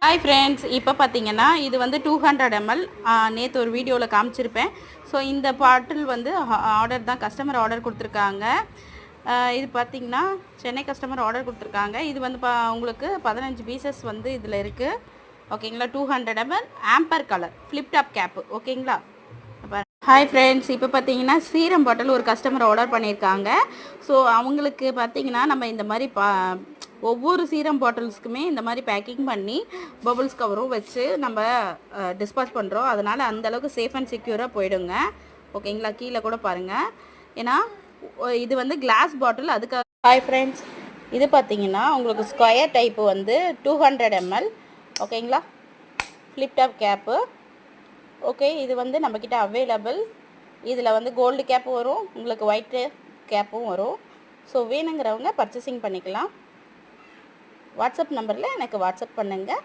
Hi friends, இப்போ பார்த்தீங்கன்னா இது வந்து 200 ml. நேற்று ஒரு வீடியோவில் காமிச்சிருப்பேன். ஸோ இந்த பாட்டில் வந்து ஆர்டர் தான், கஸ்டமர் ஆர்டர் கொடுத்துருக்காங்க. இது பார்த்தீங்கன்னா சென்னை கஸ்டமர் ஆர்டர் கொடுத்துருக்காங்க. இது வந்து உங்களுக்கு 15 பீசஸ் வந்து இதில் இருக்குது. ஓகேங்களா, 200 ml amber colour flip top cap. ஓகேங்களா. ஹாய் ஃப்ரெண்ட்ஸ், இப்போ பார்த்தீங்கன்னா சீரம் பாட்டில் ஒரு கஸ்டமர் ஆர்டர் பண்ணியிருக்காங்க. ஸோ அவங்களுக்கு பார்த்தீங்கன்னா நம்ம இந்த மாதிரி ஒவ்வொரு சீரம் பாட்டில்ஸ்க்குமே இந்த மாதிரி பேக்கிங் பண்ணி பபுள்ஸ் கவரும் வச்சு நம்ம டிஸ்பாச் பண்ணுறோம். அதனால் அந்தளவுக்கு சேஃப் அண்ட் செக்யூராக போயிடுங்க. ஓகேங்களா, கீழே கூட பாருங்கள். ஏன்னா இது வந்து கிளாஸ் பாட்டில், அதுக்காக. ஹாய் ஃப்ரெண்ட்ஸ், இது பார்த்தீங்கன்னா உங்களுக்கு ஸ்கொயர் டைப்பு வந்து 200 ml. ஓகேங்களா, ஃப்ளிப் டாப் கேப்பு. ஓகே, இது வந்து நம்மக்கிட்ட அவைலபிள். இதில் வந்து கோல்டு கேப்பு வரும், உங்களுக்கு ஒயிட்டு கேப்பும் வரும். ஸோ வேணுங்கிறவங்க பர்ச்சேசிங் பண்ணிக்கலாம். வாட்ஸ்அப் நம்பரில் எனக்கு வாட்ஸ்அப் பண்ணுங்கள்.